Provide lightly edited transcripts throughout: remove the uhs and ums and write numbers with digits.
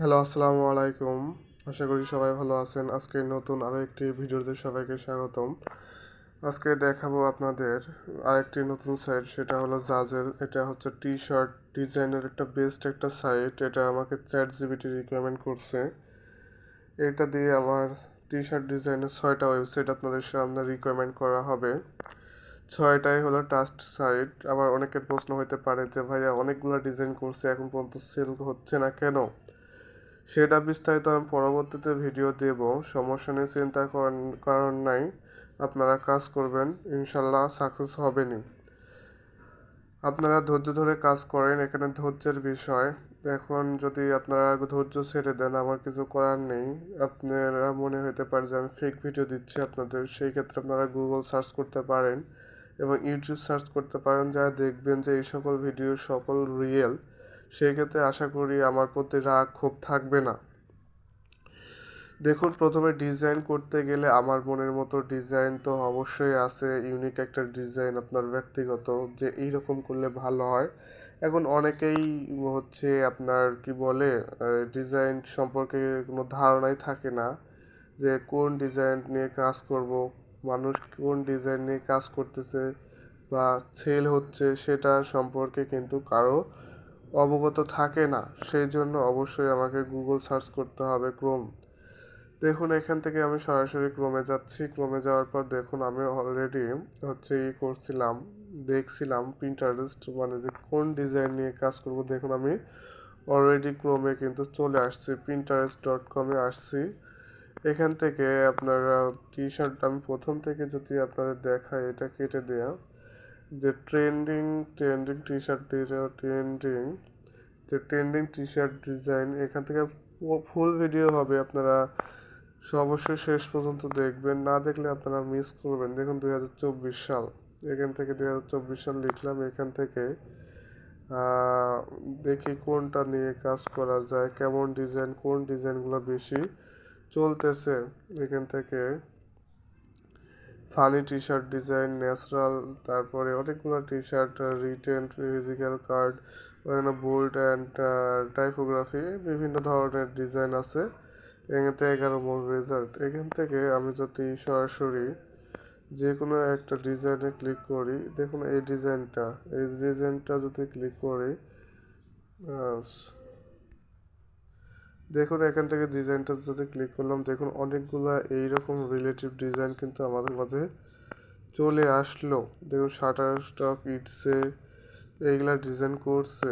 Hello, আসসালামু আলাইকুম। আশা করি সবাই ভালো আছেন। আজকে নতুন আরো একটি ভিডিওতে সবাইকে স্বাগতম। আজকে দেখাবো আপনাদের আরেকটি নতুন সাইট, সেটা হলো জাজের। এটা হচ্ছে টি শার্ট ডিজাইনের একটা বেস্ট একটা সাইট। এটা আমাকে চ্যাট জিপিটি রিকমেন্ড করছে। এটা দিয়ে আমার টি শার্ট ডিজাইনের 6টা ওয়েবসাইট আপনাদের সামনে রিকমেন্ড করা হবে। 6টাই হলো ট্রাস্ট সাইট। আবার অনেকের প্রশ্ন হতে পারে যে ভাইয়া অনেকগুলো ডিজাইন করছে, এখন পর্যন্ত সেল হচ্ছে না কেন? সেটা বিস্তারিত আমি পরবর্তীতে ভিডিও দেব। সমস্যা নিয়ে চিন্তার কারণ নাই। আপনারা কাজ করবেন, ইনশাল্লাহ সাকসেস হবেনই। আপনারা ধৈর্য ধরে কাজ করেন, এখানে ধৈর্যের বিষয়। এখন যদি আপনারা ধৈর্য ছেড়ে দেন, আমার কিছু করার নেই। আপনারা মনে হতে পারে যে আমি ফেক ভিডিও দিচ্ছি আপনাদের, সেই ক্ষেত্রে আপনারা গুগল সার্চ করতে পারেন এবং ইউটিউব সার্চ করতে পারেন, যা দেখবেন যে এই সকল ভিডিও সকল রিয়েল। সেই ক্ষেত্রে আশা করি আমার প্রতি রাগ ক্ষোভ থাকবে না। দেখুন, প্রথমে ডিজাইন করতে গেলে আমার মনের মতো ডিজাইন তো অবশ্যই আছে, ইউনিক একটা ডিজাইন আপনার ব্যক্তিগত, যে এইরকম করলে ভালো হয়। এখন অনেকেই হচ্ছে আপনার কি বলে, ডিজাইন সম্পর্কে কোনো ধারণাই থাকে না যে কোন ডিজাইন নিয়ে কাজ করব, মানুষ কোন ডিজাইন নিয়ে কাজ করতেছে বা সেল হচ্ছে সেটা সম্পর্কে কিন্তু কারো অবগত থাকে না। সেই জন্য অবশ্যই আমাকে গুগল সার্চ করতে হবে, ক্রোম। দেখুন, এখান থেকে আমি সরাসরি ক্রোমে যাচ্ছি। ক্রোমে যাওয়ার পর দেখুন আমি অলরেডি হচ্ছে করছিলাম, দেখছিলাম পিন্টারেস্ট, মানে যে কোন ডিজাইন নিয়ে কাজ করব। দেখুন আমি অলরেডি ক্রোমে কিন্তু চলে আসছি, pinterest.com-এ আসছি। এখান থেকে আপনারা টি শার্ট, আমি প্রথম থেকে যদি আপনাদের দেখাই, এটা কেটে দেয়া যে trending trending T shirt trending যে ট্রেন্ডিং টি শার্ট ডিজাইন, এখান থেকে ফুল ভিডিও হবে। আপনারা অবশ্যই শেষ পর্যন্ত দেখবেন, না দেখলে আপনারা মিস করবেন। দেখুন 2024 সাল, এখান থেকে 2024 সাল লিখলাম। এখান থেকে দেখি কোনটা নিয়ে কাজ করা যায়, কেমন ডিজাইন, কোন ডিজাইনগুলো বেশি চলতেছে। এখান থেকে funny T shirt design, natural, তারপরে অনেকগুলো T shirt, written, physical card, bold and typography, বিভিন্ন ধরনের ডিজাইন আছে। এখান থেকে 11 মোর রেজাল্ট। এখান থেকে আমি যদি সরাসরি যে কোনো একটা ডিজাইনে ক্লিক করি, দেখুন এই ডিজাইনটা যদি ক্লিক করি, দেখুন এখান থেকে ডিজাইনটা যদি ক্লিক করলাম, দেখুন অনেকগুলা এইরকম রিলেটিভ ডিজাইন কিন্তু আমাদের মাঝে চলে আসলো। দেখুন শাটার স্টক, ইটসে, এইগুলা ডিজাইন করছে।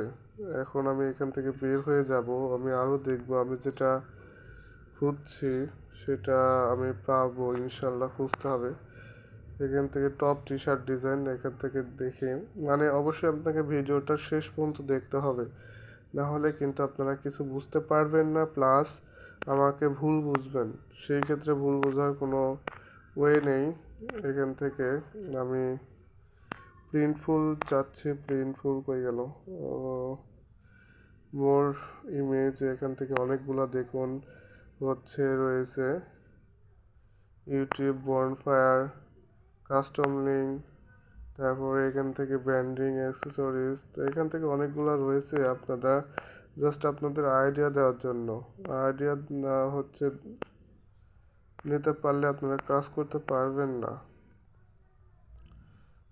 এখন আমি এখান থেকে বের হয়ে যাব, আমি আরও দেখব, আমি যেটা খুঁজছি সেটা আমি পাবো ইনশাল্লাহ। খুঁজতে হবে এখান থেকে টপ টি শার্ট ডিজাইন, এখান থেকে দেখে, মানে অবশ্যই আপনাকে ভিডিওটা শেষ পর্যন্ত দেখতে হবে, না হলে কিন্তু আপনারা কিছু বুঝতে পারবেন না, প্লাস আমাকে ভুল বুঝবেন। সেই ক্ষেত্রে ভুল বোঝার কোনো ওয়ে নেই। এখান থেকে আমি প্রিন্টফুল চাচ্ছি, প্রিন্টফুল কই গেল, মোর ইমেজ, এখান থেকে অনেকগুলা দেখুন হচ্ছে রয়েছে, ইউটিউব বনফায়ার, কাস্টম লিঙ্ক, তারপরে এখান থেকে ব্র্যান্ডিং অ্যাক্সেসরিজ। তো এখান থেকে অনেকগুলো রয়েছে, আপনারা জাস্ট আপনাদের আইডিয়া দেওয়ার জন্য। আইডিয়া না হচ্ছে নিতে পারলে আপনারা কাজ করতে পারবেন না।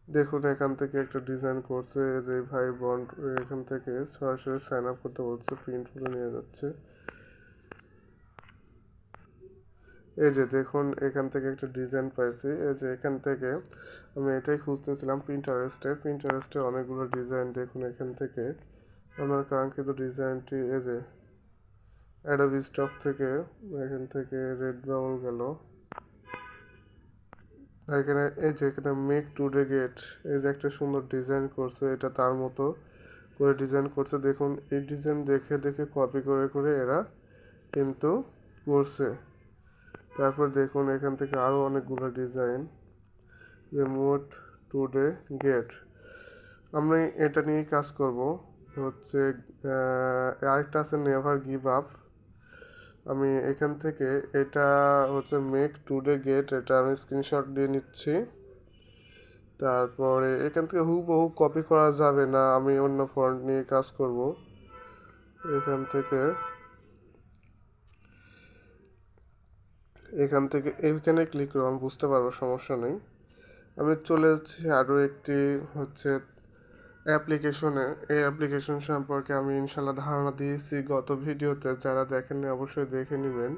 দেখুন এখান থেকে একটা ডিজাইন করছে যে ভাই বন্ড, এখান থেকে সরাসরি সাইন আপ করতে বলছে, প্রিন্ট করে নিয়ে যাচ্ছে। এই যে দেখুন এখান থেকে একটা ডিজাইন পাইছি। এই যে এখান থেকে আমি এটাই খুঁজতেছিলাম, প্রিন্টারেস্টে অনেকগুলো ডিজাইন। দেখুন এখান থেকে আমার কাঙ্ক্ষিত ডিজাইনটি, এই যে অ্যাডোবি স্টক থেকে, এখান থেকে রেড বাউল গেল, এখানে এই যে এখানে মেক টুডে গেট, এই যে একটা সুন্দর ডিজাইন করছে, এটা তার মতো করে ডিজাইন করছে। দেখুন এই ডিজাইন দেখে দেখে কপি করে করে এরা কিন্তু করছে। তারপর দেখুন এখান থেকে আরও অনেকগুলো ডিজাইন, যে মোট টুডে গেট, আমি এটা নিয়েই কাজ করব। হচ্ছে আরেকটা আছে নেভার গিভ আপ। আমি এখান থেকে এটা হচ্ছে মেক টুডে গেট, এটা আমি স্ক্রিনশট দিয়ে নিচ্ছি। তারপরে এখান থেকে হুবহু কপি করা যাবে না, আমি অন্য ফন্ট নিয়ে কাজ করব। এখান থেকে এখান থেকে এইখানে ক্লিক করবো, আমি বুঝতে পারবো, সমস্যা নেই। আমি চলে যাচ্ছি আরও একটি হচ্ছে অ্যাপ্লিকেশনে। এই অ্যাপ্লিকেশন সম্পর্কে আমি ইনশাল্লাহ ধারণা দিয়েছি গত ভিডিওতে, যারা দেখেননি অবশ্যই দেখে নেবেন।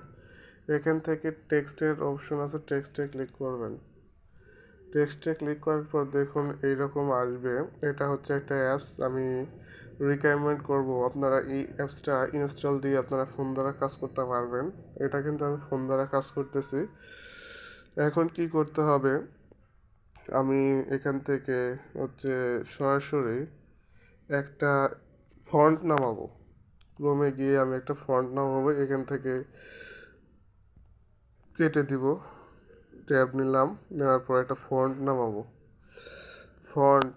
এখান থেকে টেক্সটের অপশন আছে, টেক্সটে ক্লিক করবেন। টেক্সটে ক্লিক করার পর দেখুন এইরকম আসবে। এটা হচ্ছে একটা অ্যাপস, আমি রিকমেন্ড করব আপনারা এই অ্যাপসটা ইনস্টল দিয়ে আপনারা ফোন দ্বারা কাজ করতে পারবেন। এটা কিন্তু আমি ফোন দ্বারা কাজ করতেছি। এখন কি করতে হবে, আমি এখান থেকে হচ্ছে সরাসরি একটা ফন্ট নামাবো। ক্রোমে গিয়ে আমি একটা ফন্ট নামাবো, এখান থেকে কেটে দিব, ট্যাব নিলাম, নেওয়ার পর একটা ফন্ট নামাবো। ফন্ট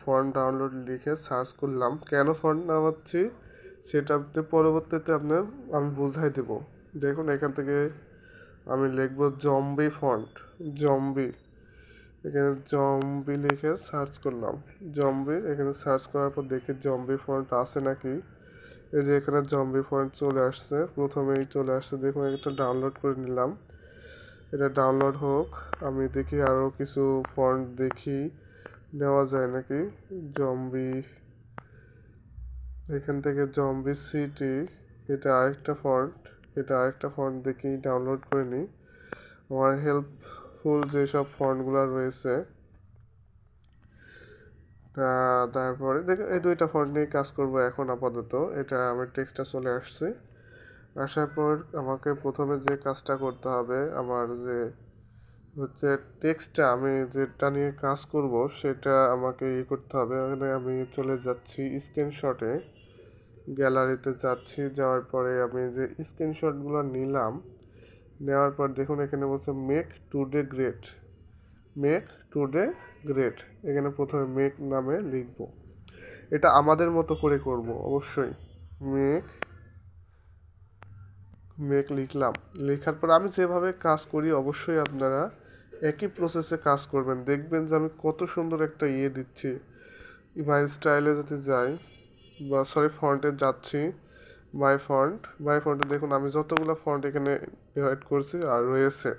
ফন্ট ডাউনলোড লিখে সার্চ করলাম। কেন ফন্ট নামাচ্ছি সেটাতে পরবর্তীতে আপনার আমি বুঝাই দেব। দেখুন এখান থেকে আমি লিখবো জম্বি ফন্ট, জম্বি। এখানে জম্বি লিখে সার্চ করলাম, জম্বি। এখানে সার্চ করার পর দেখি জম্বি ফন্ট আছে নাকি। এই যে এখানে জম্বি ফন্ট চলে আসছে, প্রথমেই চলে আসছে। দেখুন এটা ডাউনলোড করে নিলাম, এটা ডাউনলোড হোক। আমি দেখি আরও কিছু ফন্ট দেখি নেওয়া যায় নাকি। জম্বি, এখান থেকে জম্বি সিটি, এটা আরেকটা ফন্ট, এটা আরেকটা ফন্ট দেখি ডাউনলোড করে নিই। আমার হেল্পফুল যেসব ফন্টগুলো রয়েছে, তারপরে দেখো এই দুইটা ফন্ট নিয়ে কাজ করব এখন আপাতত। এটা আমার টেক্সটটা চলে আসছে। আসার পর আমাকে প্রথমে যে কাজটা করতে হবে, আমার যে হচ্ছে টেক্সটটা আমি যেটা নিয়ে কাজ করব সেটা আমাকে করতে হবে। এখানে আমি চলে যাচ্ছি স্ক্রিনশটে, গ্যালারিতে যাচ্ছি, যাওয়ার পরে আমি যে স্ক্রিনশটগুলো নিলাম, নেওয়ার পর দেখুন এখানে বলছে make today great, make today great. এখানে প্রথমে মেক নামে লিখব, এটা আমাদের মতো করে করব অবশ্যই। মেক, মেক লিখলাম, লেখার পর আমি যেভাবে কাজ করি অবশ্যই আপনারা একই প্রসেসে কাজ করবেন। দেখবেন যে আমি কত সুন্দর একটা দিচ্ছি। মাই স্টাইলে যদি যাই, বা সরি ফন্টে যাচ্ছি, মাই ফন্টে দেখুন আমি যতগুলো ফন্ট এখানে অ্যাড করছি আর রয়েছে।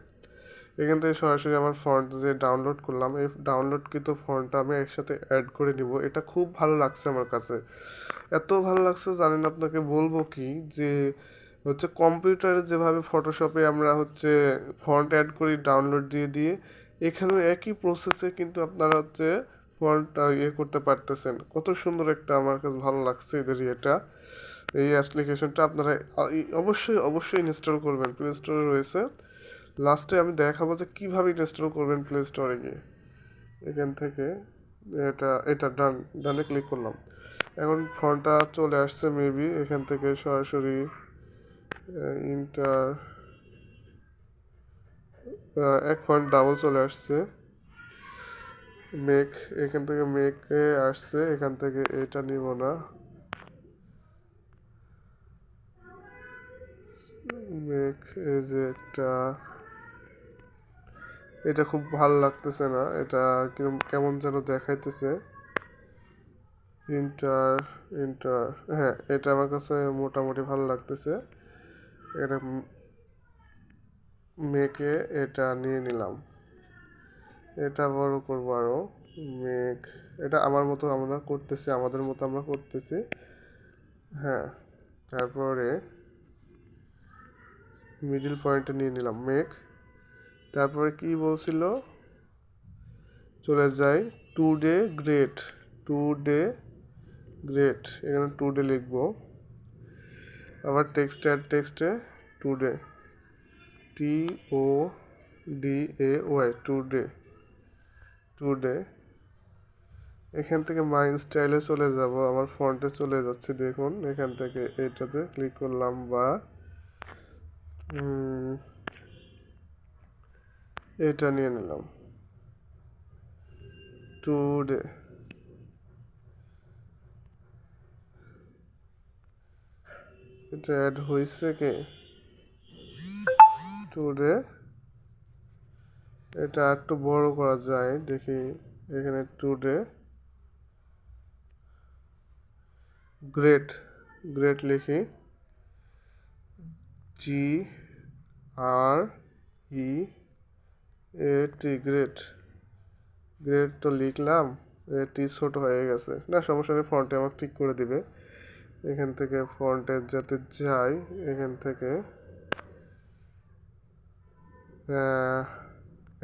এখান থেকে সরাসরি আমার ফন্ট যে ডাউনলোড করলাম, এই ডাউনলোডকৃত ফন্টটা আমি একসাথে অ্যাড করে নিব। এটা খুব ভালো লাগছে আমার কাছে, এত ভালো লাগছে জানেন আপনাকে বলবো কি, যে হচ্ছে কম্পিউটারে যেভাবে ফটোশপে আমরা হচ্ছে ফন্ট অ্যাড করি ডাউনলোড দিয়ে দিয়ে, এখানেও একই প্রসেসে কিন্তু আপনারা হচ্ছে ফন্ট করতে পারতেছেন। কত সুন্দর একটা, আমার কাছে ভালো লাগছে এদের এটা। এই অ্যাপ্লিকেশনটা আপনারা অবশ্যই অবশ্যই ইনস্টল করবেন, প্লে স্টোরে রয়েছে। লাস্টে আমি দেখাবো যে কীভাবে ইনস্টল করবেন প্লে স্টোরে গিয়ে। এখান থেকে এটা ডানে ক্লিক করলাম। এখন ফন্টটা চলে আসছে মেবি, এখান থেকে সরাসরি ইন্টার এক ফন্ট ডাবল চলে আসছে, মেক, এখান থেকে মেকে আসছে, এখান থেকে এটা নিব না, মেক। এই যে একটা, এটা খুব ভালো লাগতেছে না, এটা কেমন যেন দেখাইতেছে। ইন্টার, ইন্টার, হ্যাঁ এটা আমার কাছে মোটামুটি ভালো লাগতেছে। এটা মেকে এটা নিয়ে নিলাম, এটা বড় করবো আরো। মেক, এটা আমার মতো আমরা করতেছি, আমাদের মতো আমরা করতেছি। হ্যাঁ, তারপরে মিডিল পয়েন্টে নিয়ে নিলাম মেক। তারপরে কি বলছিল, চলে যাই টুডে গ্রেট, টুডে গ্রেট, এখানে টুডে লিখবো। আবার টেক্সটে today, T O D A Y, today, today. এখান থেকে মাই স্টাইলে চলে যাব, আমার ফন্টে চলে যাচ্ছে। দেখুন এখান থেকে এটাতে ক্লিক করলাম, বা এটা নিয়ে নিলাম টুডে। এটা অ্যাড হয়েছে কি টুডে, এটা একটু বড় করা যায় দেখি। এখানে টুডে গ্রেট, গ্রেট লিখি, জি আর ই এ টি, গ্রেট। গ্রেট তো লিখলাম, টি ছোট হয়ে গেছে, না সমস্যা নেই, ফন্টে আমার ঠিক করে দিবে। এখান থেকে ফন্টে যাতে যাই, এখান থেকে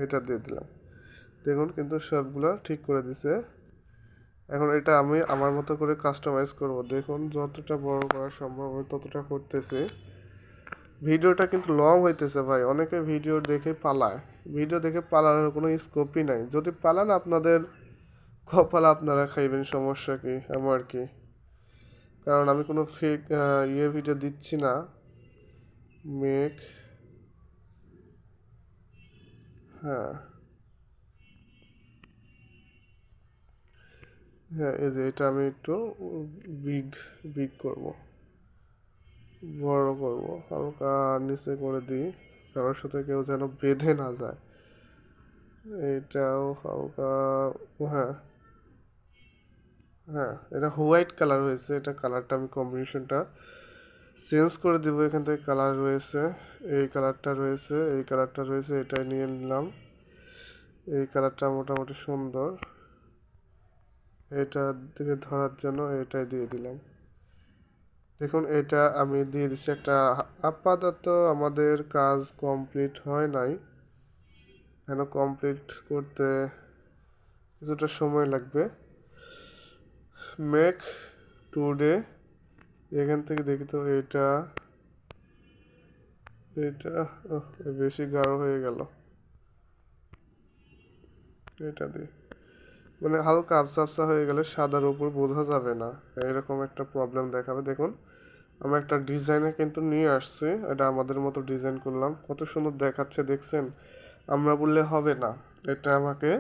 এটা দিয়ে দিলাম। দেখুন কিন্তু সবগুলো ঠিক করে দিছে। এখন এটা আমি আমার মতো করে কাস্টমাইজ করব। দেখুন যতটা বড় করা সম্ভব আমি ততটা করতেছি। ভিডিওটা কিন্তু লং হইতেছে ভাই, অনেকে ভিডিও দেখে পালায়। ভিডিও দেখে পালানোর কোনো স্কোপই নাই। যদি পালান আপনাদের কপাল, আপনারা খাইবেন, সমস্যা কি আমার কি। কারণ আমি কোনো ফেক ভিডিও দিচ্ছি না। মেক, হ্যাঁ হ্যাঁ, এই যে এটা আমি একটু বিগ বিগ করব, বড় করব, হালকা নিচে করে দিই, কারোর সাথে কেউ যেন বেঁধে না যায়। এটাও হালকা, হ্যাঁ হ্যাঁ, এটা হোয়াইট কালার হয়েছে, এটা কালারটা আমি কম্বিনেশনটা চেঞ্জ করে দিব। এখান থেকে কালার রয়েছে, এই কালারটা রয়েছে, এই কালারটা রয়েছে, এটাই নিয়ে নিলাম। এই কালারটা মোটামুটি সুন্দর, এটা দিকে ধরার জন্য এটাই দিয়ে দিলাম। দেখুন এটা আমি দিয়ে দিচ্ছি একটা। আপাতত আমাদের কাজ কমপ্লিট হয় নাই, কেন কমপ্লিট করতে কিছুটা সময় লাগবে। মেক টুডে, এখান থেকে দেখি তো এটা, এটা বেশি গাঢ় হয়ে গেল, এটা দিই, মানে হালকা আবসা আবসা হয়ে গেলে সাদার উপর বোঝা যাবে না, এরকম একটা প্রবলেম দেখাবে। দেখুন আমি একটা ডিজাইনে কিন্তু নিয়ে আসছি, এটা আমাদের মতো ডিজাইন করলাম, কত সুন্দর দেখাচ্ছে দেখছেন। আমরা বললে হবে না, এটা আমাকে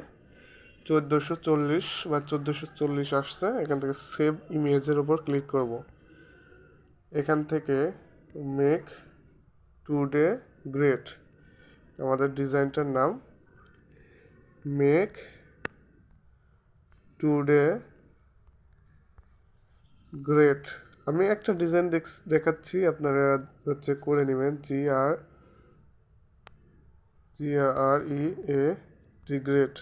1440 বা 1440 আসছে। এখান থেকে সেভ ইমেজের উপর ক্লিক করব। এখান থেকে মেক টুডে গ্রেট, আমাদের ডিজাইনটার নাম মেক টুডে গ্রেট। আমি একটা ডিজাইন দেখাচ্ছি, আপনারা হচ্ছে করে নেবেন। GRE great.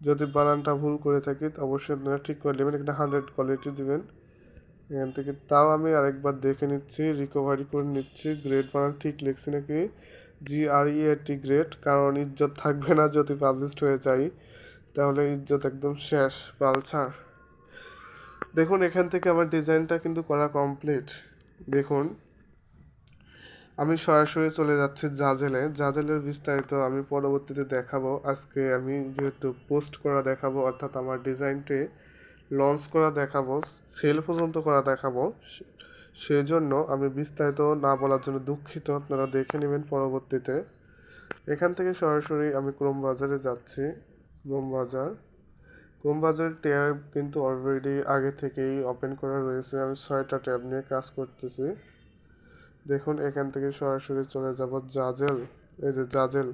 যদি বানানটা ভুল করে থাকি অবশ্যই আপনারা ঠিক করে নেবেন, এখানে 100 কোয়ালিটি দিবেন। এখান থেকে তাও আমি আরেকবার দেখে নিচ্ছি, রিকভারি করে নিচ্ছি, গ্রেট বানান ঠিক লিখছি নাকি। GREAT, কারণ ইজ্জত থাকবে না যদি পাবলিশড হয়ে যায়, তাহলে ইজ্জত একদম শেষ, পালছাড়। দেখুন এখান থেকে আমার ডিজাইনটা কিন্তু করা কমপ্লিট। দেখুন আমি সরাসরি চলে যাচ্ছি জাজেলে। জাজেলের বিস্তারিত আমি পরবর্তীতে দেখাবো। আজকে আমি যেহেতু পোস্ট করা দেখাবো, অর্থাৎ আমার ডিজাইনটি লঞ্চ করা দেখাবো, সেল পর্যন্ত করা দেখাবো, সেজন্য আমি বিস্তারিত না বলার জন্য দুঃখিত, আপনারা দেখে নেবেন পরবর্তীতে। এখান থেকে সরাসরি আমি ক্রোম বাজারে যাচ্ছি। ক্রোম বাজারের ট্যাব কিন্তু অলরেডি আগে থেকেই ওপেন করা রয়েছে, আমি 6টা ট্যাব নিয়ে কাজ করতেছি। দেখুন এখান থেকে সরাসরি চলে যাব জাজেল, এই যে জাজেল।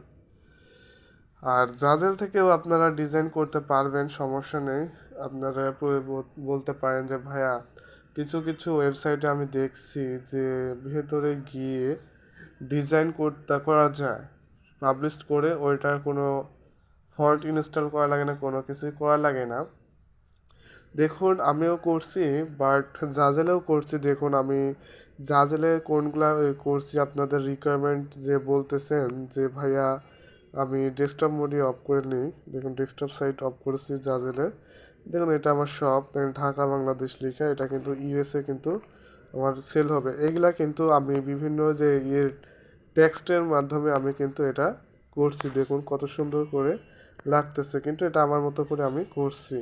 আর জাজেল থেকেও আপনারা ডিজাইন করতে পারবেন, সমস্যা নেই। আপনারা বলতে পারেন যে ভাইয়া কিছু কিছু ওয়েবসাইটে আমি দেখছি যে ভেতরে গিয়ে ডিজাইন করা যায়, পাবলিশ করে ওইটার কোনো ফন্ট ইনস্টল করা লাগে না, কোনো কিছুই করা লাগে না। দেখুন আমিও করছি, বাট জাজেলেও করছি। দেখুন আমি জাজেলে কোনগুলা করছি, আপনাদের রিকোয়ারমেন্ট যে বলতেছেন যে ভাইয়া আমি ডেস্কটপ মোডে অফ করে নিই। দেখুন ডেস্কটপ সাইট অফ করেছি জাজেলে। দেখুন এটা আমার শপ, ঢাকা বাংলাদেশ লেখা, এটা কিন্তু ইউএসএ কিন্তু আমার সেল হবে। এইগুলা কিন্তু আমি বিভিন্ন যে টেক্সটের মাধ্যমে আমি কিন্তু এটা করছি। দেখুন কত সুন্দর করে লাগতেছে, কিন্তু এটা আমার মতো করে আমি করছি।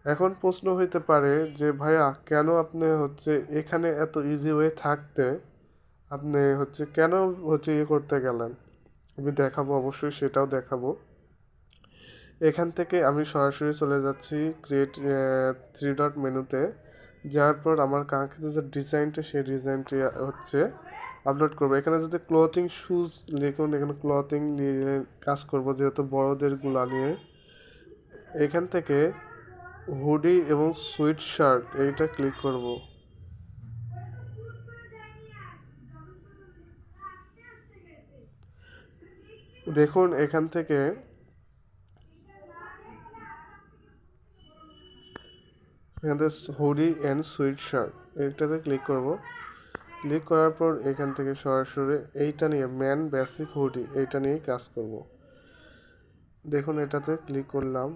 এখন প্রশ্ন হইতে পারে যে ভাইয়া কেন আপনি হচ্ছে এখানে এত ইজি ওয়ে থাকতে আপনি হচ্ছে কেন হচ্ছে করতে গেলেন। আমি দেখাবো, অবশ্যই সেটাও দেখাবো। এখান থেকে আমি সরাসরি চলে যাচ্ছি ক্রিয়েট 3 ডট মেনুতে। যাওয়ার পর আমার কাঙ্ক্ষিত যে ডিজাইনটা, সেই ডিজাইনটি হচ্ছে আপলোড করবো। এখানে যদি ক্লথিং শুজ লিখুন, এখানে ক্লথিং নিয়ে কাজ করব, যেহেতু বড়দের গুলা নিয়ে। এখান থেকে হুডি এবং সুইট শার্ট এইটা ক্লিক করব। দেখুন এখান থেকে হুডি অ্যান্ড সুইট শার্ট এটাতে ক্লিক করব। ক্লিক করার পর এখান থেকে সরাসরি এইটা নিয়ে ম্যান বেসিক হুডি এইটা নিয়েই কাজ করব। দেখুন এটাতে ক্লিক করলাম,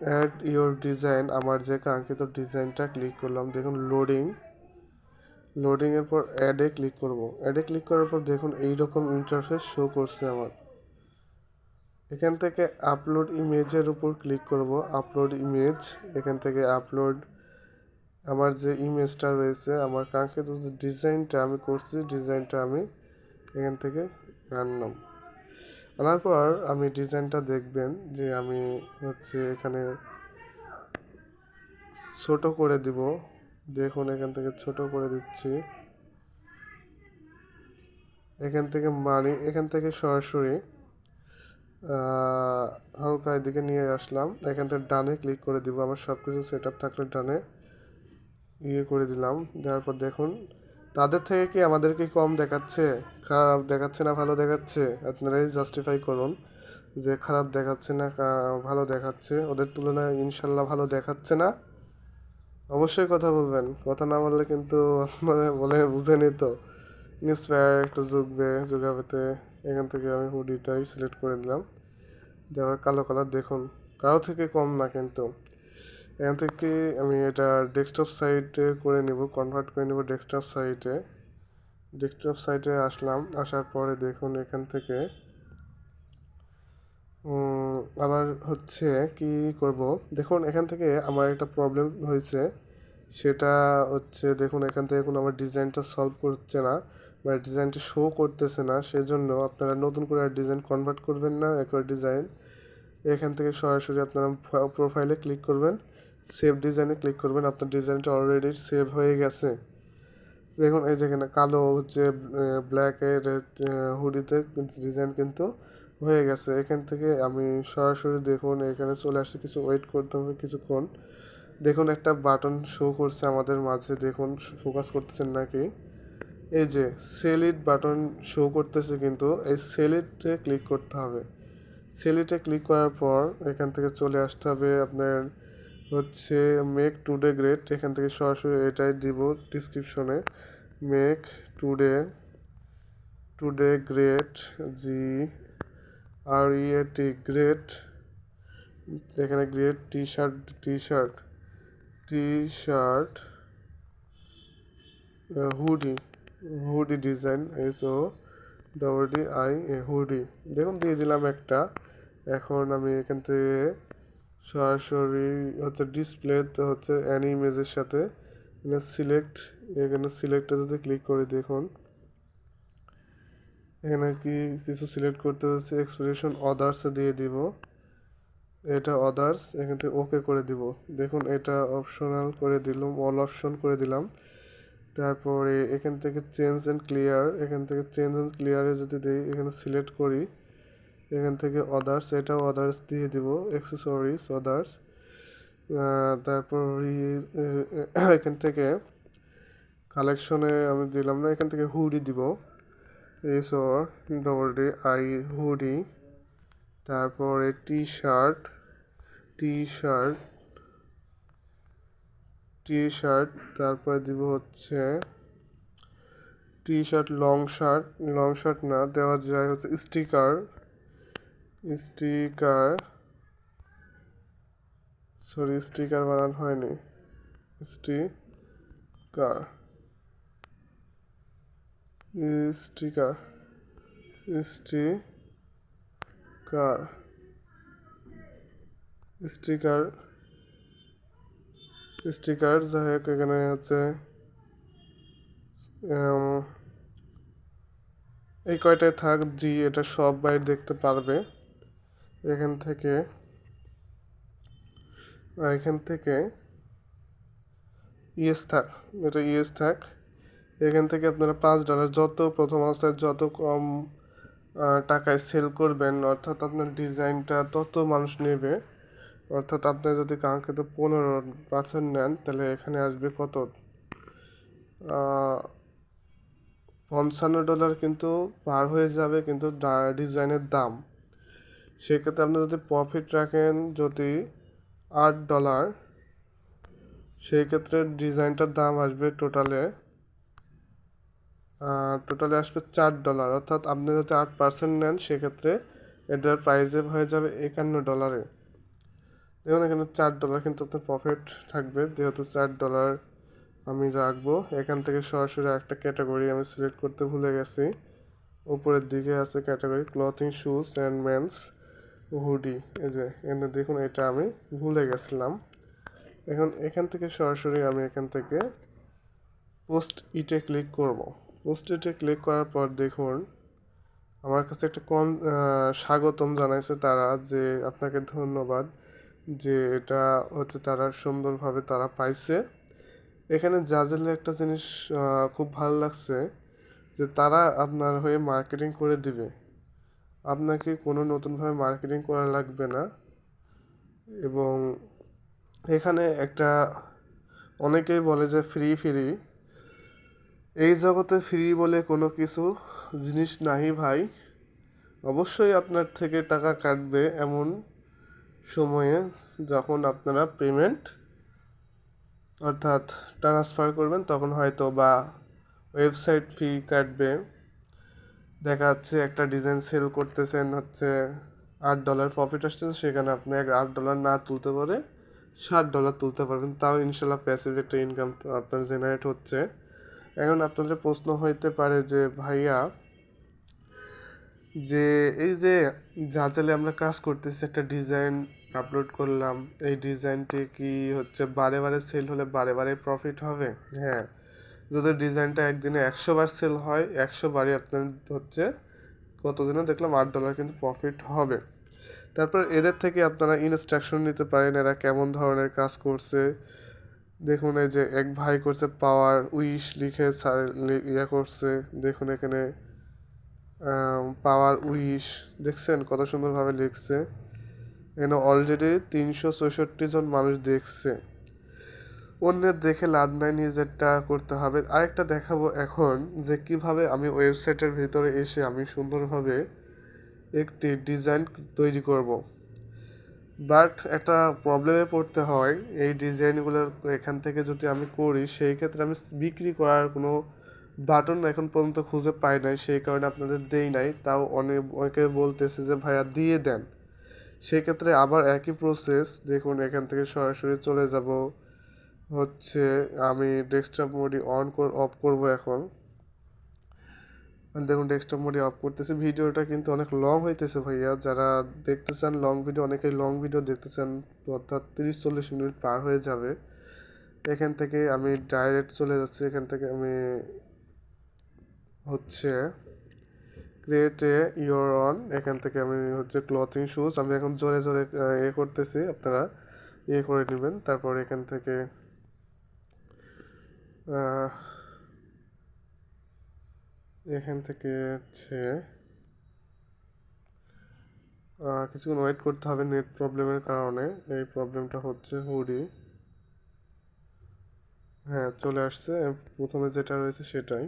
অ্যাড ইওর ডিজাইন, আমার যে কাঙ্ক্ষিত ডিজাইনটা ক্লিক করলাম। দেখুন লোডিংয়ের পর অ্যাডে ক্লিক করব। অ্যাডে ক্লিক করার পর দেখুন এইরকম ইন্টারফেস শো করছে আমার। এখান থেকে আপলোড ইমেজের উপর ক্লিক করব, আপলোড ইমেজ। এখান থেকে আপলোড আমার যে ইমেজটা রয়েছে, আমার কাঙ্ক্ষিত যে ডিজাইনটা আমি করছি, ডিজাইনটা আমি এখান থেকে আনলাম। আনার পর আমি ডিজাইনটা দেখবেন যে আমি এখানে ছোট করে দিব। দেখুন এখান থেকে ছোট করে দিচ্ছি। এখান থেকে সরাসরি হালকা এদিকে নিয়ে আসলাম। এখান থেকে ডানে ক্লিক করে দিব। আমার সব কিছু সেট আপ থাকলে ডানে করে দিলাম। দেওয়ার পর দেখুন তাদের থেকে কি আমাদের কি কম দেখাচ্ছে, খারাপ দেখাচ্ছে না ভালো দেখাচ্ছে? আপনারাই জাস্টিফাই করুন যে খারাপ দেখাচ্ছে না ভালো দেখাচ্ছে। ওদের তুলনায় ইনশাল্লাহ ভালো দেখাচ্ছে না? অবশ্যই কথা বলবেন, কথা না বললে কিন্তু আপনারা বলে বুঝেনি তো। ইন্সপায়ার একটু যোগাবেতে এখান থেকে আমি হুডিটাই সিলেক্ট করে দিলাম। দেওয়ার কালো কালার দেখুন কারো থেকে কম না কিন্তু। এখান থেকে আমি এটা ডেস্কটপ সাইটে করে নেব, কনভার্ট করে নেব ডেস্কটপ সাইটে আসলাম। আসার পরে দেখুন এখান থেকে আবার কি করব। দেখুন এখান থেকে আমার একটা প্রবলেম হয়েছে, সেটা দেখুন এখান থেকে কোনো আমার ডিজাইনটা সলভ করছে না, মানে ডিজাইনটা শো করতেছে না। সেজন্য আপনারা নতুন করে আর ডিজাইন কনভার্ট করবেন না, একবার ডিজাইন এখান থেকে সরাসরি আপনারা প্রোফাইলে ক্লিক করবেন, সেভ ডিজাইনে ক্লিক করবেন। আপনার ডিজাইনটা অলরেডি সেভ হয়ে গেছে। দেখুন এই যেখানে কালো ব্ল্যাকের হুডিতে ডিজাইন কিন্তু হয়ে গেছে। এখান থেকে আমি সরাসরি দেখুন এখানে চলে আসছে, কিছু ওয়েট করতে হবে কিছুক্ষণ। দেখুন একটা বাটন শো করছে আমাদের মাঝে, দেখুন ফোকাস করতেছেন নাকি? এই যে সেলিট বাটন শো করতেছে, কিন্তু এই সেলিটে ক্লিক করতে হবে। সেলিটে ক্লিক করার পর এখান থেকে চলে আসতে হবে আপনার মেক টুডে গ্রেট। এখান থেকে সরাসরি এটাই দিব ডিসক্রিপশনে, মেক টুডে গ্রেট, গ্রেট। এখানে great T shirt hoodie design, hoodie দেখুন দিয়ে দিলাম একটা। এখন আমি এখান থেকে সরাসরি ডিসপ্লেতে অ্যানি ইমেজের সাথে এখানে সিলেক্টে ক্লিক করে দেখুন এখানে কিছু সিলেক্ট করতে হচ্ছে। এক্সপ্রেশন অদার্সে দিয়ে দিব, এটা অদার্স। এখান থেকে ওকে করে দিব। দেখুন এটা অপশনাল করে দিলাম, অল অপশন করে দিলাম। তারপরে এখান থেকে এখান থেকে চেঞ্জ অ্যান্ড ক্লিয়ারে যদি দিই, এখানে সিলেক্ট করি, এখান থেকে অদার্স, এটাও অদার্স দিয়ে দিব, অ্যাক্সেসরিজ অদার্স। তারপর এখান থেকে কালেকশনে আমি দিলাম না, এখান থেকে হুডি দিব, হুডি। তারপরে টি শার্ট তারপরে দিব টি শার্ট লং শার্ট না দেওয়া যায় স্টিকার স্টিকার বানান হয়নি, sticker sticker sticker sticker sticker যাই হোক, এখানে এই কয়টায় থাক, এটা সব বাইট দেখতে পারবে। এখান থেকে ইয়েস থাক, এটা ইয়েস থাক। এখান থেকে আপনারা $5 যত প্রথম অবস্থায় যত কম টাকায় সেল করবেন, অর্থাৎ আপনার ডিজাইনটা তত মানুষ নেবে। অর্থাৎ আপনি যদি কাঙ্ক্ষিত 15% নেন, তাহলে এখানে আসবে কত, $55 কিন্তু পার হয়ে যাবে কিন্তু ডিজাইনের দাম। সেক্ষেত্রে আপনি যদি প্রফিট রাখেন যদি $8, সেই ক্ষেত্রে ডিজাইনটার দাম আসবে টোটালে আসবে $4, অর্থাৎ আপনি যদি 8% নেন সেক্ষেত্রে এটার প্রাইসে হয়ে যাবে $51। দেখুন এখানে $4 কিন্তু আপনার প্রফিট থাকবে, যেহেতু $4 আমি রাখবো। এখান থেকে সরাসরি একটা ক্যাটাগরি আমি সিলেক্ট করতে ভুলে গেছি, উপরের দিকে আছে category clothing shoes and men's hoodie. এই যে এখানে দেখুন এটা আমি ভুলে গেছিলাম। এখন এখান থেকে সরাসরি আমি এখান থেকে পোস্ট ইটে ক্লিক করব। পোস্ট ইটে ক্লিক করার পর দেখুন আমার কাছে একটা স্বাগতম জানাইছে তারা, যে আপনাকে ধন্যবাদ, যে এটা হচ্ছে তারা সুন্দরভাবে তারা পাইছে। এখানে জাজেলে একটা জিনিস খুব ভালো লাগছে, যে তারা আপনার হয়ে মার্কেটিং করে দিবে, আপনাকে কোনো নতুনভাবে মার্কেটিং করা লাগবে না। এবং এখানে একটা অনেকেই বলে যে ফ্রি ফ্রি, এই জগতে ফ্রি বলে কোনো কিছু জিনিস নাই ভাই। অবশ্যই আপনার থেকে টাকা কাটবে এমন সময়ে যখন আপনারা পেমেন্ট অর্থাৎ ট্রান্সফার করবেন, তখন হয়তো বা ওয়েবসাইট ফি কাটবে। দেখা যাচ্ছে একটা ডিজাইন সেল করতেছেন হচ্ছে $8 প্রফিট আসছে, সেখানে আপনি $8 না তুলতে পারে $60 তুলতে পারবেন, তাও ইনশাল্লাহ প্যাসিভ একটা ইনকাম আপনার জেনারেট হচ্ছে। এখন আপনাদের প্রশ্ন হইতে পারে যে ভাইয়া, যে এই যে জাজেলে আমরা কাজ করতেছি, একটা ডিজাইন আপলোড করলাম, এই ডিজাইনটি কি হচ্ছে বারে বারে সেল হলে বারে বারে প্রফিট হবে? হ্যাঁ, যদি ডিজাইনটা একদিনে 100 বার সেল হয় 100 বারই আপনার হচ্ছে কতদিনে দেখলাম $8 কিন্তু প্রফিট হবে। তারপর এদের থেকে আপনারা ইনস্ট্রাকশন নিতে পারেন এরা কেমন ধরনের কাজ করছে। দেখুন এই যে এক ভাই করছে পাওয়ার উইশ লিখে ইয়ে করছে, দেখুন এখানে পাওয়ার উইশ দেখছেন কত সুন্দরভাবে লিখছে। এখানে অলরেডি 364 জন মানুষ দেখছে। অন্যের দেখে লাভ নাই, নিজেরটা করতে হবে। আরেকটা দেখাবো এখন, যে কিভাবে আমি ওয়েবসাইটের ভিতরে এসে আমি সুন্দরভাবে একটি ডিজাইন তৈরি করব। বাট একটা প্রবলেমে পড়তে হয়, এই ডিজাইনগুলো এখান থেকে যদি আমি করি সেই ক্ষেত্রে আমি বিক্রি করার কোনো বাটন এখন পর্যন্ত খুঁজে পাই নাই, সেই কারণে আপনাদের দেই নাই। তাও অনেকে বলতেছে যে ভাইয়া দিয়ে দেন, সেক্ষেত্রে আবার একই প্রসেস। দেখুন এখান থেকে সরাসরি চলে যাব হচ্ছে, আমি ডেস্কটপ মোডে অফ করব এখন। দেখুন ডেস্কটপ মোডে অফ করতেছি। ভিডিওটা কিন্তু অনেক লং হইতেছে ভাইয়া, যারা দেখতে চান লং ভিডিও, অনেকেই লং ভিডিও দেখতে চান, অর্থাৎ 30-40 মিনিট পার হয়ে যাবে। এখান থেকে আমি ডাইরেক্ট চলে যাচ্ছি, এখান থেকে আমি হচ্ছে ক্রিয়েট ইওর অন, এখান থেকে আমি হচ্ছে ক্লথিং শুজ, আমি এখন জোরে জোরে করতেছি, আপনারা করে নেবেন। তারপর এখান থেকে হচ্ছে কিছুক্ষণ ওয়েট করতে হবে নেট প্রবলেমের কারণে, এই প্রবলেমটা হচ্ছে হুডি। হ্যাঁ চলে আসছে, প্রথমে যেটা রয়েছে সেটাই।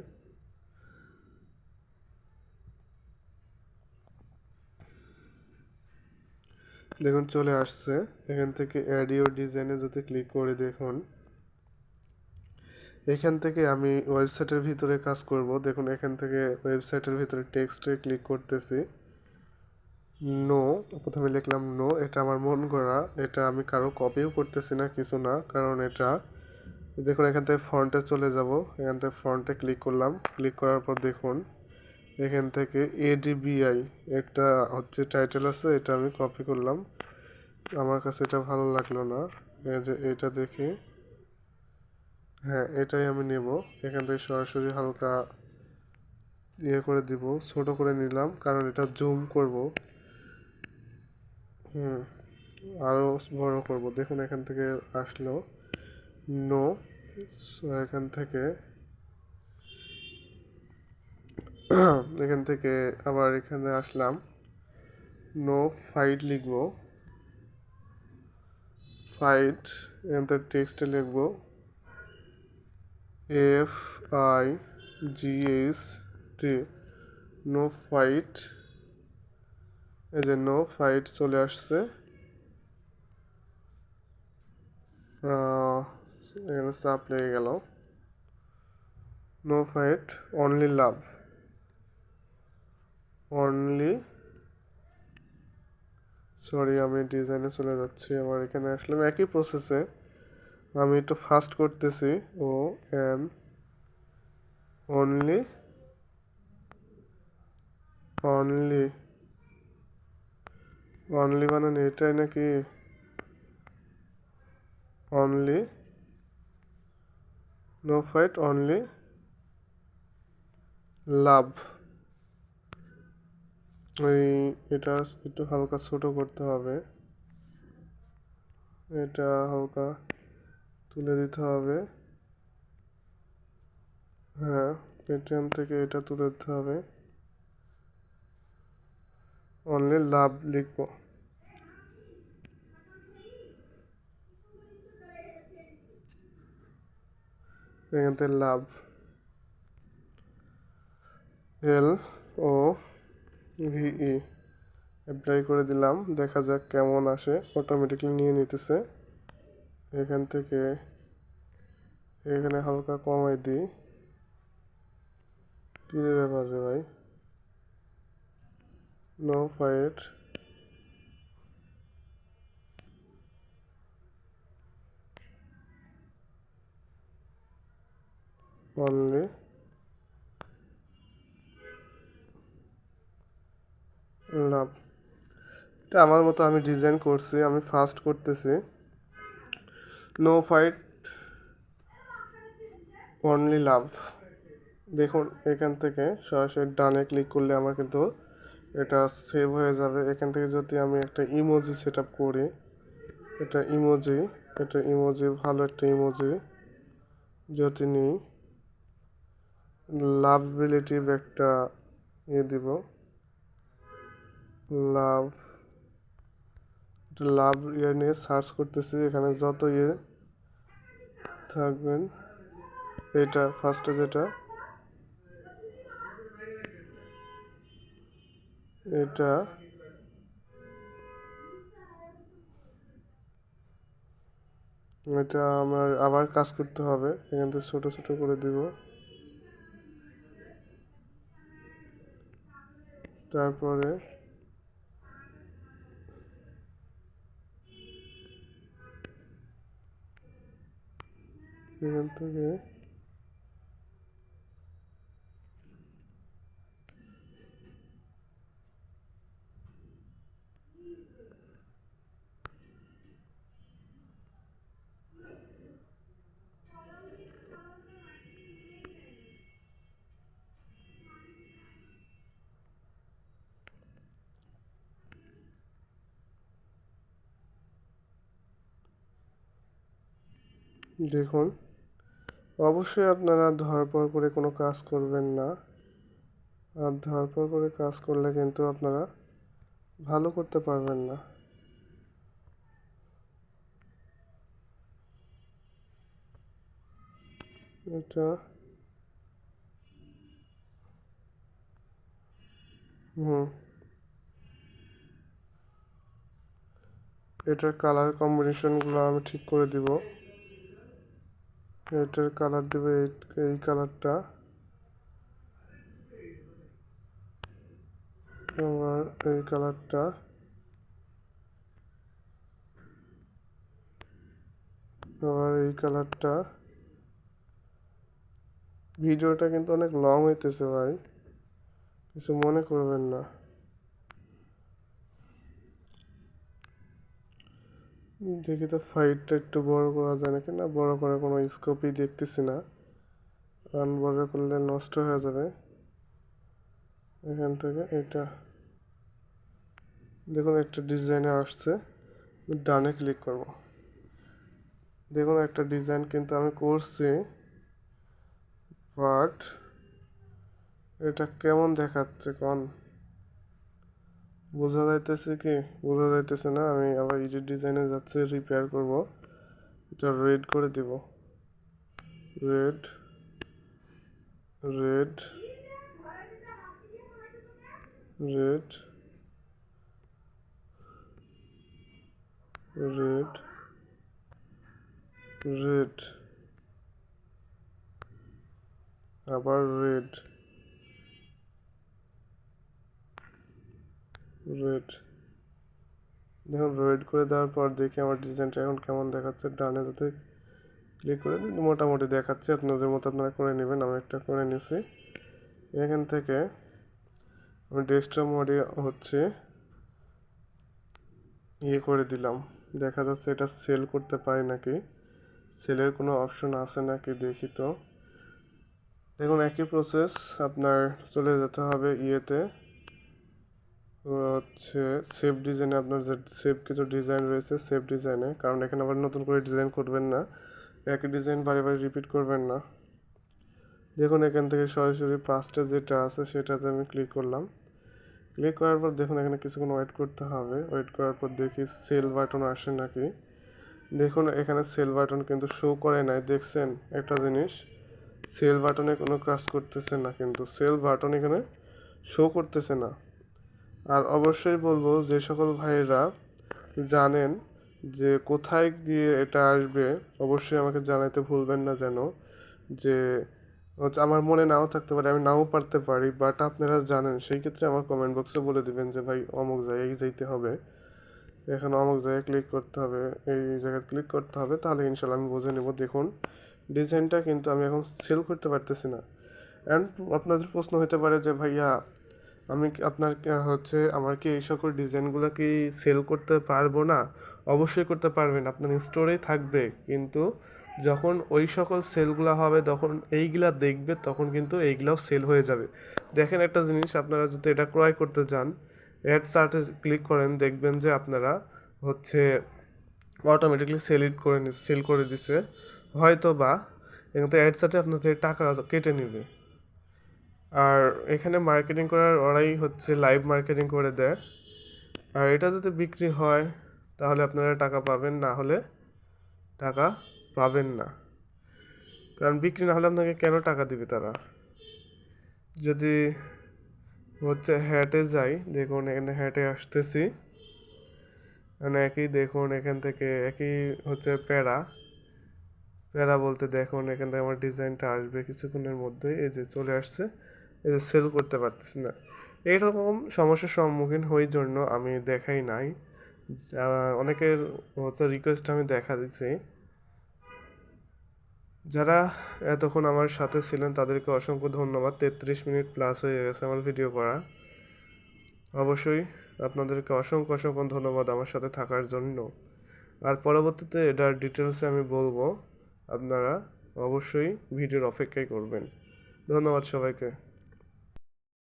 দেখুন চলে আসছে। এখান থেকে অ্যাড ইউর ডিজাইনে যদি ক্লিক করে দেখুন, এখান থেকে আমি ওয়েবসাইটের ভিতরে কাজ করব। দেখুন এখান থেকে ওয়েবসাইটের ভিতরে টেক্সটে ক্লিক করতেছি, নো, প্রথমে লিখলাম নো, এটা আমার মন করা, এটা আমি কারো কপিও করতেছি না, কিছু না, কারণ এটা দেখুন এখান থেকে ফন্টে চলে যাব, এখান থেকে ফন্টে ক্লিক করলাম, ক্লিক করার পর দেখুন এখান থেকে ADBI একটা হচ্ছে টাইটেল আছে, এটা আমি কপি করলাম, আমার কাছে এটা ভালো লাগলো না, এই যে এটা দেখি, হ্যাঁ এটাই আমি নেব। এখান থেকে সরাসরি হালকা করে দিব, ছোট করে নিলাম কারণ এটা জুম করব, আরও বড় করব। দেখুন এখান থেকে আসলো নো, এখান থেকে আবার এখানে আসলাম, নো ফাইট লিখব, ফাইট, এখান থেকে টেক্সটে লিখব FIGH একটি নো ফাইট, এই যে নো ফাইট চলে আসছে। এখানে চাপ লেগে গেল। No fight, only love, only, sorry আমি ডিজাইনে চলে যাচ্ছি, আবার এখানে আসলাম একই প্রসেসে। আমি একটু ফাস্ট করতেছি। O N only, only, only মানে এটাই নাকি? Only, no fight, only love. ওই এটা একটু হালকা ছোট করতে হবে, এটা হালকা তুলে দিতে হবে। হ্যাঁ, পেটিএম থেকে এটা তুলে দিতে হবে। অনলি লাভ লিখবো, এখান থেকে লাভ, এল ও ভিই অ্যাপ্লাই করে দিলাম। দেখা যাক কেমন আসে, অটোমেটিকলি নিয়ে নিতেছে। এখান থেকে এখানে হালকা কমাই দিই। কী ব্যাপার রে ভাই? No fight, only love. এটা আমার মতো আমি ডিজাইন করছি, আমি ফাস্ট করতেছি। No fight, only love. দেখুন এখান থেকে সরাসরি ডানে ক্লিক করলে আমার কিন্তু এটা সেভ হয়ে যাবে। এখান থেকে যদি আমি একটা ইমোজি সেট আপ করি, এটা ইমোজি, এটা ইমোজি, ভালো একটা ইমোজি যদি নিই, লাভ রিলেটিভ একটা দিব, লাভ, লাভ নিয়ে সার্চ করতেছি। এখানে যত থাকবেন, এটা ফার্স্টে যেটা, এটা এটা আমার আবার কাজ করতে হবে। এখান থেকে ছোটো ছোটো করে দিব, তারপরে এখান থেকে দেখুন। অবশ্যই আপনারা ধরপড় করে কোনো কাজ করবেন না, আর ধরপড় করে কাজ করলে কিন্তু আপনারা ভালো করতে পারবেন না। এটা হুম, এটার কালার কম্বিনেশনগুলো আমি ঠিক করে দিব। এটার কালার দেবে এই কালারটা, আবার এই কালারটা, আবার এই কালারটা। ভিডিওটা কিন্তু অনেক লং হইতেছে ভাই, কিছু মনে করবেন না। দেখি তো ফাইটটা একটু বড় করা যায় নাকি, না বড় করার কোনো স্কোপই দেখতেছি না, কারণ বড় করলে নষ্ট হয়ে যাবে। এখান থেকে এটা দেখুন একটা ডিজাইনে আসছে, ডানে ক্লিক করব। দেখুন একটা ডিজাইন কিন্তু আমি করছি, বাট এটা কেমন দেখাচ্ছে কোন, বোঝা যাইতেছে কি? বোঝা যাইতেছে না। আমি আবার এডিট ডিজাইনে যাচ্ছি, রিপেয়ার করব। এটা রেড করে দিব, red, red, red, red, red, আবার রেড, রেড। দেখুন রেড করে দেওয়ার পর দেখি আমার ডিজাইনটা এখন কেমন দেখাচ্ছে। ডানে যদি ক্লিক করে দিন মোটামুটি দেখাচ্ছে, আপনাদের মতো আপনারা করে নেবেন। আমি একটা করে নিছি। এখান থেকে আমি ডেস্কটপ মোডে হচ্ছে করে দিলাম। দেখা যাচ্ছে এটা সেল করতে পারি নাকি, সেলের কোনো অপশন আছে নাকি দেখি তো। দেখুন একই প্রসেস, আপনার চলে যেতে হবে হচ্ছে সেভ ডিজাইনে, আপনার যে সেভ কিছু ডিজাইন রয়েছে সেভ ডিজাইনে, কারণ এখানে আবার নতুন করে ডিজাইন করবেন না, একই ডিজাইন বারে বারে রিপিট করবেন না। দেখুন এখান থেকে সরাসরি পাঁচটা যেটা আছে সেটাতে আমি ক্লিক করলাম। ক্লিক করার পর দেখুন এখানে কিছুক্ষণ ওয়েট করতে হবে। ওয়েট করার পর দেখি সেল বাটন আসে নাকি। দেখুন এখানে সেল বাটন কিন্তু শো করে নাই, দেখছেন একটা জিনিস, সেল বাটনে কোনো কাজ করতেছে না, কিন্তু সেল বাটন এখানে শো করতেছে না। আর অবশ্যই বলবো যে সকল ভাইয়েরা জানেন যে কোথায় গিয়ে এটা আসবে, অবশ্যই আমাকে জানাতে ভুলবেন না, যেন যে হচ্ছে আমার মনে নাও থাকতে পারে, আমি নাও পারতে পারি, বাট আপনারা জানেন, সেই ক্ষেত্রে আমার কমেন্ট বক্সে বলে দিবেন যে ভাই অমুক জায়গায় যেতে হবে, এখানে অমুক জায়গায় ক্লিক করতে হবে, এই জায়গায় ক্লিক করতে হবে, তাহলে ইনশাল্লাহ আমি বুঝে নেব। দেখুন ডিজাইনটা কিন্তু আমি এখন সেল করতে পারতেছি না। অ্যান্ড আপনাদের প্রশ্ন হতে পারে যে ভাইয়া আমি কি আপনার হচ্ছে আমার কি এই সকল ডিজাইনগুলো কি সেল করতে পারবো না? অবশ্যই করতে পারবেন, আপনার স্টোরেই থাকবে, কিন্তু যখন ওই সকল সেলগুলো হবে তখন এইগুলা দেখবে, তখন কিন্তু এইগুলাও সেল হয়ে যাবে। দেখেন একটা জিনিস, আপনারা যদি এটা ক্রয় করতে যান, অ্যাড চার্টে ক্লিক করেন, দেখবেন যে আপনারা হচ্ছে অটোমেটিকলি সেল করে দিছে, হয়তো বা এখান থেকে অ্যাড চার্টে আপনাদের টাকা কেটে নেবে। আর এখানে মার্কেটিং করার ওরাই হচ্ছে লাইভ মার্কেটিং করে দেয়। আর এটা যদি বিক্রি হয় তাহলে আপনারা টাকা পাবেন, না হলে টাকা পাবেন না। কারণ বিক্রি না হলে আপনাকে কেন টাকা দিবে তারা। যদি হচ্ছে হ্যাটে যাই, দেখুন এখানে হ্যাটে আসতেছি, মানে একই দেখুন এখান থেকে একই হচ্ছে প্যারা প্যারা বলতে দেখুন এখান থেকে আমার ডিজাইনটা আসবে কিছুক্ষণের মধ্যে, এই যে চলে আসছে, এই যে সেল করতে পারতেছি না। এইরকম সমস্যার সম্মুখীন হই জন্য আমি দেখাই নাই। অনেকের হচ্ছে রিকোয়েস্ট আমি দেখা দিচ্ছি। যারা এতক্ষণ আমার সাথে ছিলেন তাদেরকে অসংখ্য ধন্যবাদ। 33 মিনিট প্লাস হয়ে গেছে আমার ভিডিও করা। অবশ্যই আপনাদেরকে অসংখ্য অসংখ্য ধন্যবাদ আমার সাথে থাকার জন্য। আর পরবর্তীতে এটার ডিটেলসে আমি বলবো, আপনারা অবশ্যই ভিডিওর অপেক্ষাই করবেন। ধন্যবাদ সবাইকে।